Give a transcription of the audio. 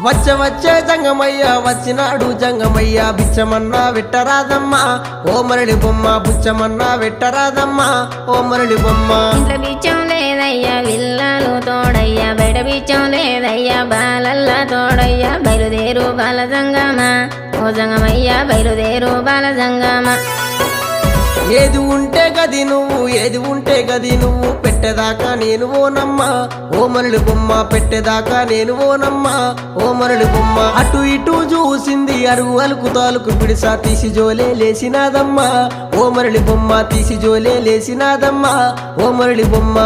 వచ్చే జంగమయ్య వచ్చినాడు జంగమయ్య బిచ్చమన్నా వెట్టరాదమ్మా ఓ మరళి బొమ్మ బుచ్చమన్నా వెట్టరాదమ్మా ఓ మరళి బొమ్మ. ఇంట్లో బిచ్చం లేదయ్యా విల్లాలు తోడయ్యా బయట బిచ్చం లేదయ్యా బాలల్లా తోడయ్యా బయలుదేరు బాల జంగమా ఓ జంగమయ్యా బయలుదేరు బాల జంగమా. ఏది ఉంటే గది నువ్వు ఏది ఉంటే గది నువ్వు పెట్టేదాకా నేను ఓనమ్మా ఓ మరళి బొమ్మ పెట్టేదాకా నేను ఓనమ్మా ఓ మరళి బొమ్మ. అటు ఇటు చూసింది అరుగు అలుకు తాలుకు పిడిసా తీసి జోలే లేసినాదమ్మా ఓ మరళి బొమ్మ తీసి జోలే లేసినాదమ్మా ఓ మరళి బొమ్మ.